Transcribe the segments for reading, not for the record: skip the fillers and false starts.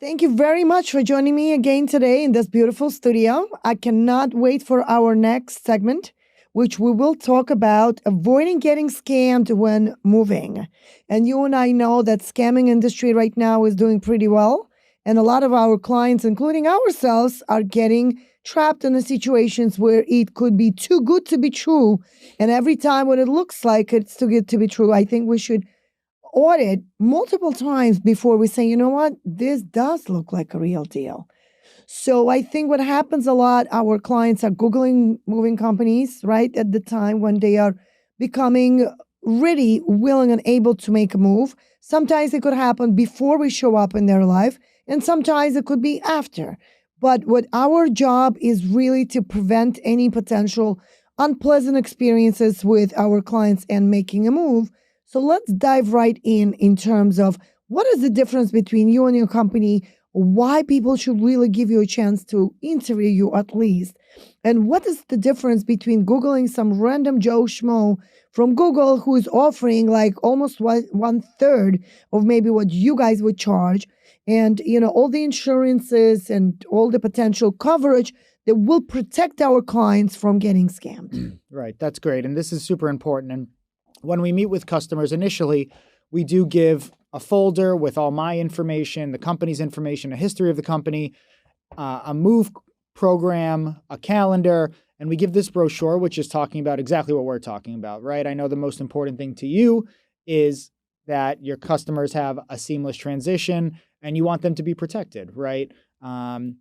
Thank you very much for joining me again today in this beautiful studio. I cannot wait for our next segment, which we will talk about avoiding getting scammed when moving. And you and I know that scamming industry right now is doing pretty well. And a lot of our clients, including ourselves, are getting trapped in the situations where it could be too good to be true. And every time when it looks like it's too good to be true, I think we should audit multiple times before we say, you know what, this does look like a real deal. So I think what happens a lot, our clients are Googling moving companies, right, at the time when they are becoming ready, willing, and able to make a move. Sometimes it could happen before we show up in their life, and sometimes it could be after. But what our job is really to prevent any potential unpleasant experiences with our clients and making a move. So let's dive right in terms of what is the difference between you and your company, why people should really give you a chance to interview you at least, and what is the difference between Googling some random Joe Schmo from Google who is offering like almost one third of maybe what you guys would charge, and all the insurances and all the potential coverage that will protect our clients from getting scammed. Right, that's great, and this is super important. And when we meet with customers initially, we do give a folder with all my information, the company's information, a history of the company, a move program, a calendar, and we give this brochure, which is talking about exactly what we're talking about, right? I know the most important thing to you is that your customers have a seamless transition and you want them to be protected, right? The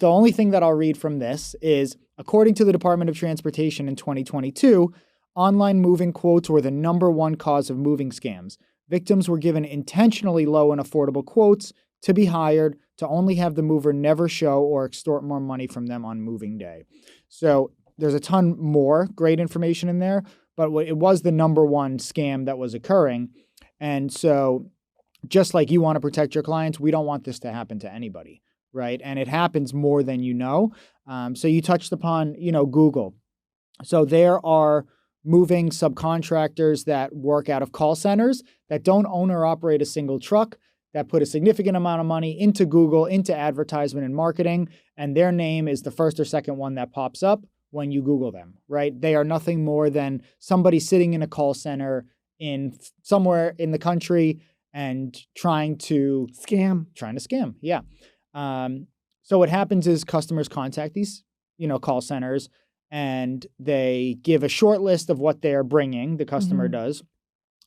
only thing that I'll read from this is, according to the Department of Transportation in 2022, online moving quotes were the #1 cause of moving scams. Victims were given intentionally low and affordable quotes to be hired to only have the mover never show or extort more money from them on moving day. So there's a ton more great information in there, but it was the #1 scam that was occurring. And so just like you want to protect your clients, we don't want this to happen to anybody, right? And it happens more than you know. So you touched upon, Google. So there are moving subcontractors that work out of call centers that don't own or operate a single truck, that put a significant amount of money into Google, into advertisement and marketing, and their name is the first or second one that pops up when you Google them, right? They are nothing more than somebody sitting in a call center in somewhere in the country and trying to scam. Yeah. So what happens is customers contact these, call centers, and they give a short list of what they're bringing, the customer does.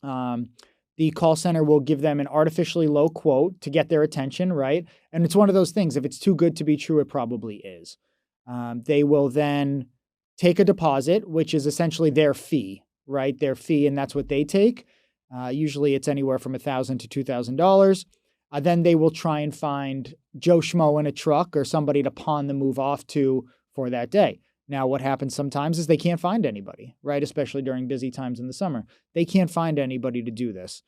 The call center will give them an artificially low quote to get their attention, right? And it's one of those things, if it's too good to be true, it probably is. They will then take a deposit, which is essentially their fee, right? Their fee, and that's what they take. Usually it's anywhere from $1,000 to $2,000. Then they will try and find Joe Schmo in a truck or somebody to pawn the move off to for that day. Now, what happens sometimes is they can't find anybody, right? Especially during busy times in the summer. They can't find anybody to do this.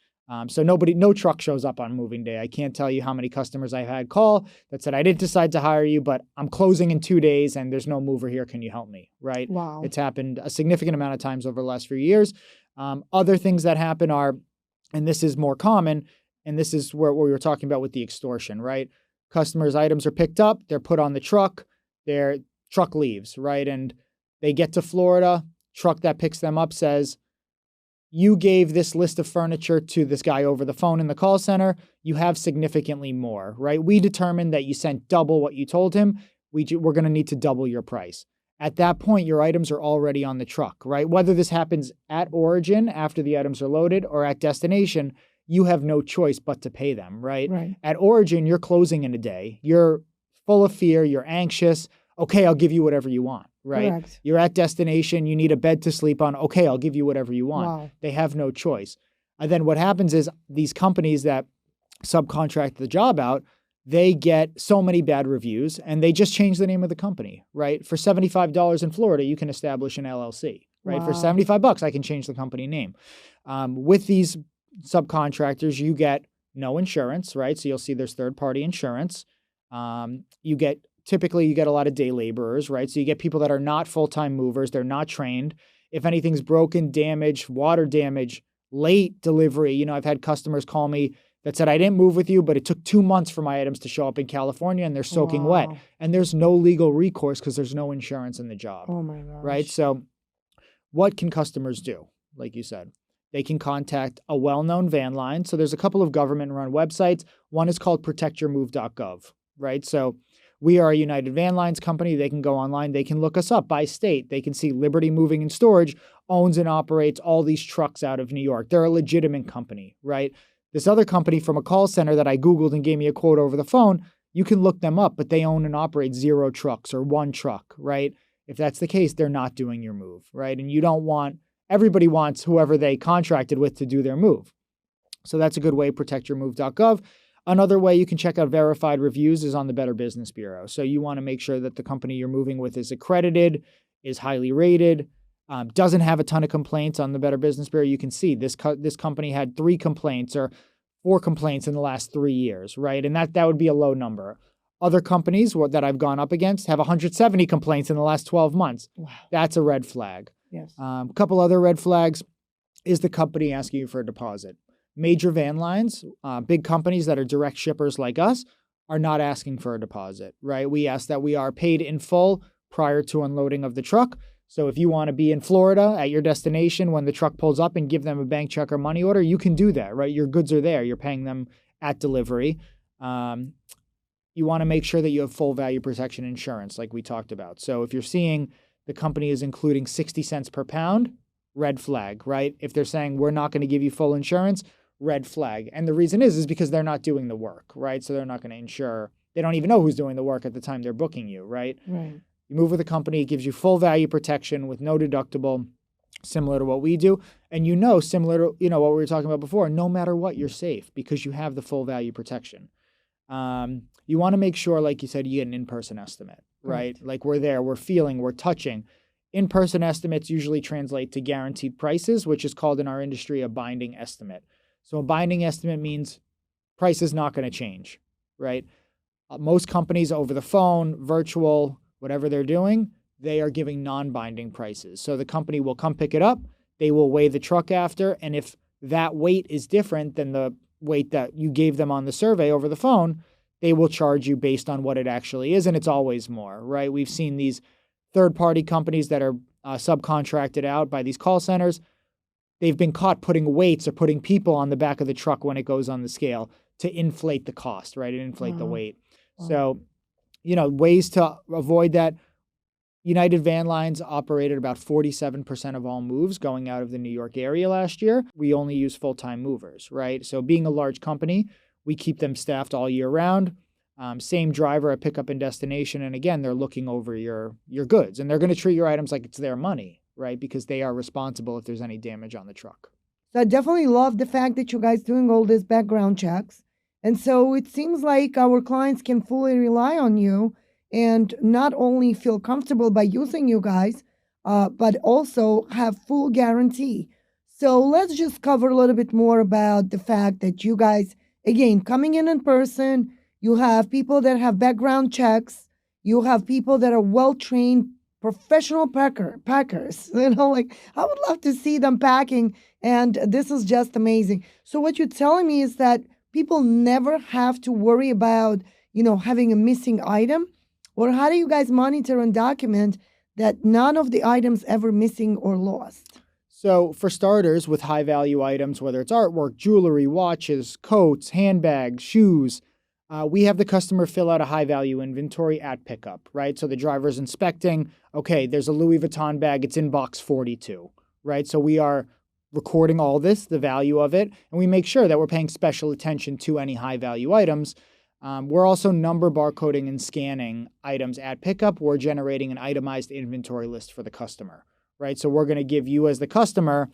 So no truck shows up on moving day. I can't tell you how many customers I've had call that said, I didn't decide to hire you, but I'm closing in 2 days and there's no mover here. Can you help me, right? Wow. It's happened a significant amount of times over the last few years. Other things that happen are, and this is more common, and this is what we were talking about with the extortion, right? Customers' items are picked up, they're put on the truck, their truck leaves, right? And they get to Florida, truck that picks them up says, you gave this list of furniture to this guy over the phone in the call center, you have significantly more, right? We determined that you sent double what you told him, we're going to need to double your price. At that point, your items are already on the truck, right? Whether this happens at origin after the items are loaded or at destination, you have no choice but to pay them, right? At origin, you're closing in a day. You're full of fear. You're anxious. Okay, I'll give you whatever you want, right? Correct. You're at destination. You need a bed to sleep on. Okay, I'll give you whatever you want. Wow. They have no choice. And then what happens is these companies that subcontract the job out, they get so many bad reviews and they just change the name of the company, right? For $75 in Florida, you can establish an LLC, right? Wow. For $75, I can change the company name. With these subcontractors, you get no insurance, right? So you'll see there's third-party insurance. Typically you get a lot of day laborers, right? So you get people that are not full-time movers. They're not trained. If anything's broken, damaged, water damage, late delivery, I've had customers call me that said, I didn't move with you, but it took 2 months for my items to show up in California and they're soaking wet. Wow. And there's no legal recourse because there's no insurance in the job, Oh my gosh. right? So what can customers do? Like you said, they can contact a well-known van line. So there's a couple of government-run websites. One is called protectyourmove.gov, right? So we are a United Van Lines company. They can go online. They can look us up by state. They can see Liberty Moving and Storage owns and operates all these trucks out of New York. They're a legitimate company, right? This other company from a call center that I Googled and gave me a quote over the phone, you can look them up, but they own and operate 0 trucks or 1 truck, right? If that's the case, they're not doing your move, right? And you don't want, everybody wants whoever they contracted with to do their move. So that's a good way, protectyourmove.gov. Another way you can check out verified reviews is on the Better Business Bureau. So you want to make sure that the company you're moving with is accredited, is highly rated, doesn't have a ton of complaints on the Better Business Bureau. You can see this company had 3 complaints or 4 complaints in the last 3 years, right? And that would be a low number. Other companies that I've gone up against have 170 complaints in the last 12 months. Wow. That's a red flag. Yes. A couple other red flags is the company asking you for a deposit. Major van lines, big companies that are direct shippers like us, are not asking for a deposit, right? We ask that we are paid in full prior to unloading of the truck. So if you want to be in Florida at your destination when the truck pulls up and give them a bank check or money order, you can do that, right? Your goods are there. You're paying them at delivery. You want to make sure that you have full value protection insurance like we talked about. So if you're seeing the company is including 60 cents per pound, red flag, right? If they're saying we're not going to give you full insurance, red flag. And the reason is because they're not doing the work, right? So they're not going to insure. They don't even know who's doing the work at the time they're booking you, right? Right. You move with a company, it gives you full value protection with no deductible, similar to what we do. And similar to what we were talking about before, no matter what, you're safe because you have the full value protection. You want to make sure, like you said, you get an in-person estimate, right? Like we're there, we're feeling, we're touching. In-person estimates usually translate to guaranteed prices, which is called in our industry a binding estimate. So a binding estimate means price is not going to change, right? Most companies over the phone, virtual, whatever they're doing, they are giving non-binding prices. So the company will come pick it up, they will weigh the truck after, and if that weight is different than the weight that you gave them on the survey over the phone, they will charge you based on what it actually is, and it's always more, right? We've seen these third-party companies that are subcontracted out by these call centers. They've been caught putting weights or putting people on the back of the truck when it goes on the scale to inflate the cost, right? And inflate the weight. So, ways to avoid that. United Van Lines operated about 47% of all moves going out of the New York area last year. We only use full-time movers, right? So being a large company, we keep them staffed all year round. Same driver at pickup and destination. And again, they're looking over your goods and they're going to treat your items like it's their money, right? Because they are responsible if there's any damage on the truck. So I definitely love the fact that you guys doing all these background checks. And so it seems like our clients can fully rely on you and not only feel comfortable by using you guys, but also have full guarantee. So let's just cover a little bit more about the fact that you guys, again, coming in person, you have people that have background checks, you have people that are well-trained professional packers. I would love to see them packing, and this is just amazing. So what you're telling me is that people never have to worry about, having a missing item? Or how do you guys monitor and document that none of the items ever missing or lost? So for starters, with high value items, whether it's artwork, jewelry, watches, coats, handbags, shoes, we have the customer fill out a high value inventory at pickup, right? So the driver's inspecting, okay, there's a Louis Vuitton bag, it's in box 42, right? So we are recording all this, the value of it, and we make sure that we're paying special attention to any high value items. We're also number barcoding and scanning items at pickup. We're generating an itemized inventory list for the customer, right? So we're going to give you as the customer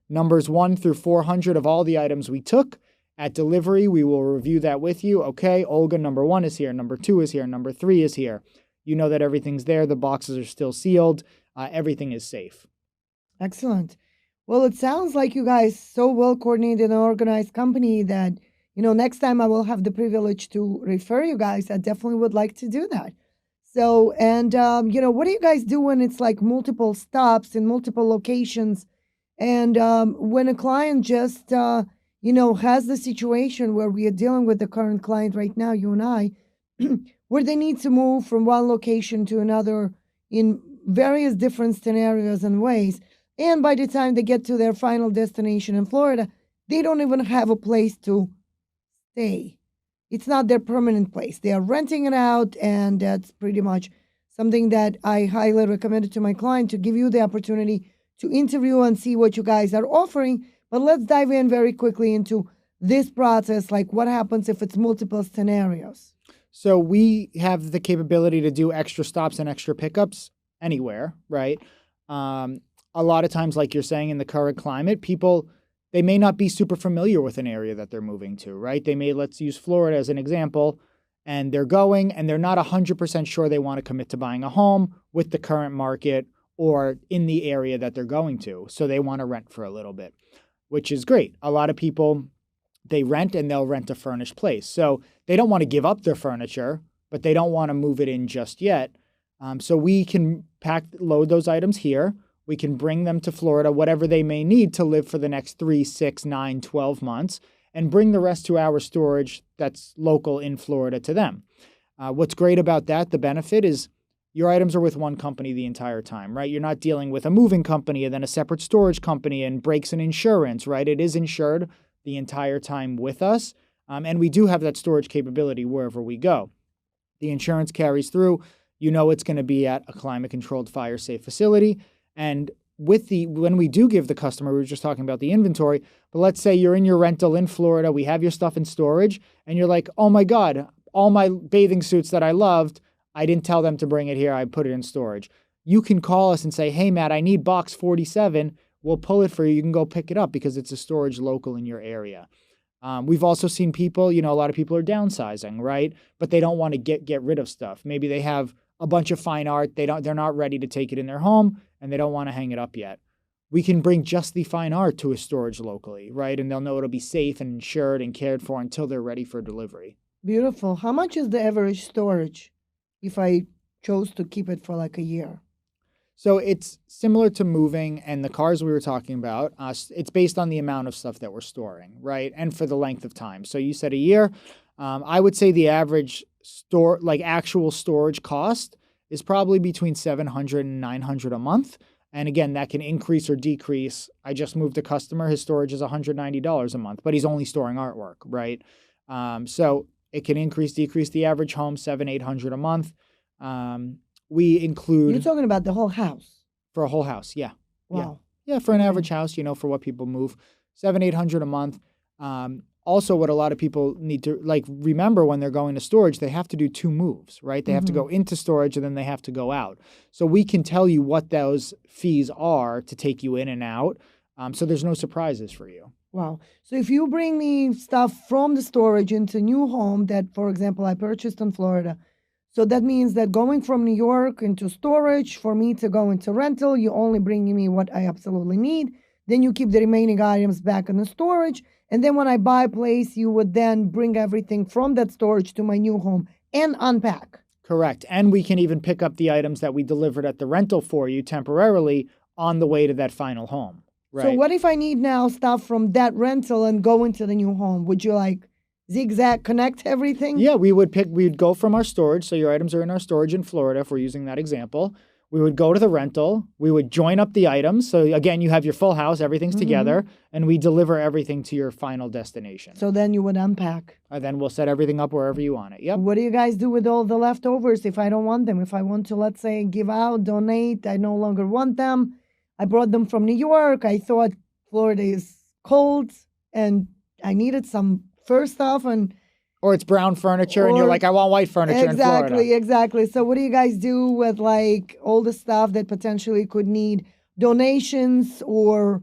numbers 1 through 400 of all the items we took. At delivery, we will review that with you. Okay, Olga, number 1 is here, number 2 is here, number 3 is here. You know that everything's there. The boxes are still sealed. Everything is safe. Excellent. Well, it sounds like you guys so well coordinated and organized company that, next time I will have the privilege to refer you guys. I definitely would like to do that. So, and, what do you guys do when it's like multiple stops in multiple locations? And when a client just, has the situation where we are dealing with the current client right now, you and I, where they need to move from one location to another in various different scenarios and ways. And by the time they get to their final destination in Florida, they don't even have a place to stay. It's not their permanent place. They are renting it out, and that's pretty much something that I highly recommended to my client to give you the opportunity to interview and see what you guys are offering. But let's dive in very quickly into this process, like what happens if it's multiple scenarios. So we have the capability to do extra stops and extra pickups anywhere, right? A lot of times, like you're saying, in the current climate, people, they may not be super familiar with an area that they're moving to, right? They may, let's use Florida as an example, and they're going and they're not 100% sure they want to commit to buying a home with the current market or in the area that they're going to. So they want to rent for a little bit, which is great. A lot of people, they rent and they'll rent a furnished place. So they don't want to give up their furniture, but they don't want to move it in just yet. So we can load those items here. We can bring them to Florida, whatever they may need to live for the next 3, 6, 9, 12 months, and bring the rest to our storage that's local in Florida to them. What's great about that, the benefit is your items are with one company the entire time, right? You're not dealing with a moving company and then a separate storage company and breaks and insurance, right? It is insured the entire time with us. And we do have that storage capability wherever we go. The insurance carries through. It's going to be at a climate-controlled, fire-safe facility. And when we do give the customer, we were just talking about the inventory, but let's say you're in your rental in Florida, we have your stuff in storage, and you're like, oh my God, all my bathing suits that I loved, I didn't tell them to bring it here, I put it in storage. You can call us and say, hey, Matt, I need box 47. We'll pull it for you. You can go pick it up because it's a storage local in your area. We've also seen people, a lot of people are downsizing, right? But they don't want to get rid of stuff. Maybe they have a bunch of fine art. They're not ready to take it in their home and they don't want to hang it up yet. We can bring just the fine art to a storage locally, right? And they'll know it'll be safe and insured and cared for until they're ready for delivery. Beautiful. How much is the average storage if I chose to keep it for like a year? So it's similar to moving and the cars we were talking about. It's based on the amount of stuff that we're storing, right? And for the length of time. So you said a year. I would say the average actual storage cost is probably between $700 and $900 a month. And again, that can increase or decrease. I just moved a customer. His storage is $190 a month, but he's only storing artwork, right? So it can increase, decrease. The average home, $700, $800 a month. We include... You're talking about the whole house? For a whole house, yeah. Wow. Yeah, for an average house, for what people move, $700, $800 a month. Also, what a lot of people need to remember when they're going to storage, they have to do 2 moves, right? They have to go into storage and then they have to go out. So we can tell you what those fees are to take you in and out. So there's no surprises for you. Wow. So if you bring me stuff from the storage into a new home that, for example, I purchased in Florida, so that means that going from New York into storage, for me to go into rental, you only bringing me what I absolutely need. Then you keep the remaining items back in the storage. And then when I buy a place, you would then bring everything from that storage to my new home and unpack. Correct. And we can even pick up the items that we delivered at the rental for you temporarily on the way to that final home. Right. So what if I need now stuff from that rental and go into the new home? Would you zigzag connect everything? Yeah, we'd go from our storage. So your items are in our storage in Florida, if we're using that example. We would go to the rental. We would join up the items. So again, you have your full house, everything's together, and we deliver everything to your final destination. So then you would unpack. And then we'll set everything up wherever you want it. Yep. What do you guys do with all the leftovers if I don't want them? If I want to, let's say, give out, donate, I no longer want them. I brought them from New York. I thought Florida is cold and I needed some fur stuff or it's brown furniture and you're like, I want white furniture in Florida. Exactly. So what do you guys do with all the stuff that potentially could need donations or,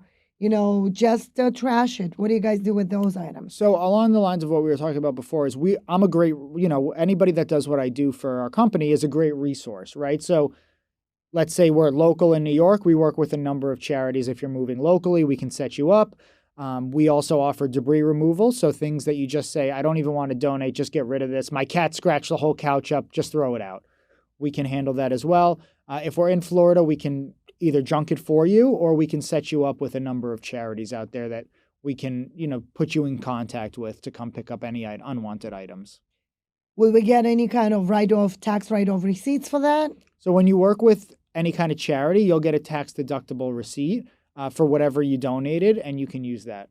just trash it? What do you guys do with those items? So along the lines of what we were talking about before is I'm a great, anybody that does what I do for our company is a great resource, right? So let's say we're local in New York. We work with a number of charities. If you're moving locally, we can set you up. We also offer debris removal, so things that you just say, I don't even want to donate, just get rid of this. My cat scratched the whole couch up, just throw it out. We can handle that as well. If we're in Florida, we can either junk it for you or we can set you up with a number of charities out there that we can, put you in contact with to come pick up any unwanted items. Will we get any kind of tax write-off receipts for that? So when you work with any kind of charity, you'll get a tax-deductible receipt for whatever you donated, and you can use that.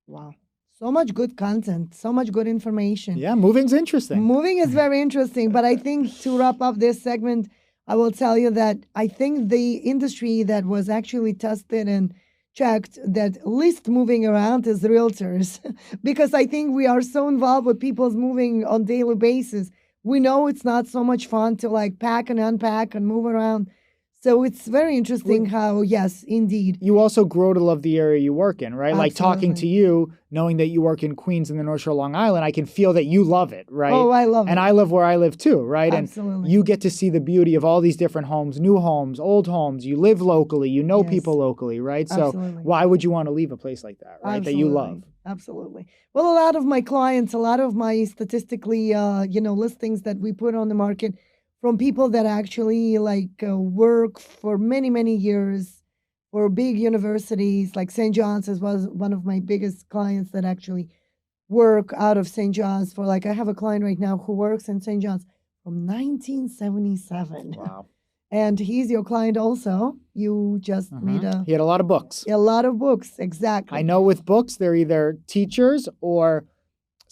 Wow. So much good content, so much good information. Yeah, moving's interesting. Moving is very interesting, but I think to wrap up this segment, I will tell you that I think the industry that was actually tested and checked that least moving around is realtors, because I think we are so involved with people's moving on daily basis. We know it's not so much fun to like pack and unpack and move around. So it's very interesting how, yes, indeed. You also grow to love the area you work in, right? Absolutely. Like talking to you, knowing that you work in Queens and the North Shore, Long Island, I can feel that you love it, right? Oh, I love it. And I live where I live too, right? Absolutely. And you get to see the beauty of all these different homes, new homes, old homes. You live locally, you know people locally, right? Absolutely. So why would you want to leave a place like that, right? Absolutely. That you love. Absolutely. Well, a lot of my clients, a lot of my statistically, listings that we put on the market from people that actually work for many, many years for big universities, like St. John's was one of my biggest clients that actually work out of St. John's for I have a client right now who works in St. John's from 1977. Wow. And he's your client also. You just made He had a lot of books. A lot of books, exactly. I know with books, they're either teachers or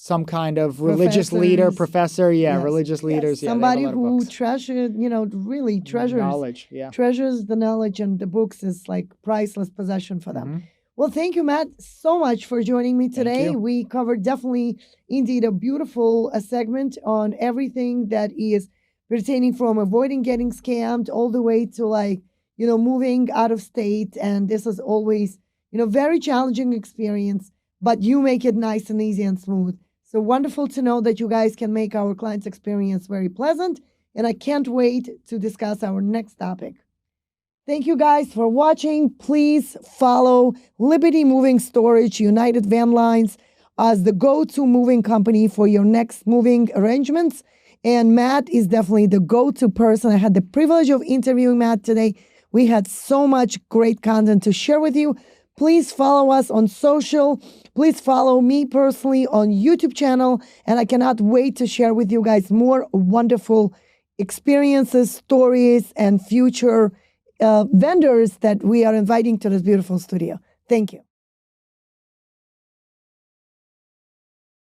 some kind of religious leader, professor. Yeah, yes. Religious leaders. Yeah, somebody who treasured, really treasures knowledge. Yeah, treasures the knowledge, and the books is like priceless possession for them. Well, thank you, Matt, so much for joining me today. We covered definitely, indeed, a beautiful segment on everything that is pertaining from avoiding getting scammed all the way to moving out of state. And this is always, very challenging experience, but you make it nice and easy and smooth. So wonderful to know that you guys can make our clients' experience very pleasant. And I can't wait to discuss our next topic. Thank you guys for watching. Please follow Liberty Moving Storage United Van Lines as the go-to moving company for your next moving arrangements. And Matt is definitely the go-to person. I had the privilege of interviewing Matt today. We had so much great content to share with you. Please follow us on social. Please follow me personally on YouTube channel. And I cannot wait to share with you guys more wonderful experiences, stories, and future vendors that we are inviting to this beautiful studio. Thank you.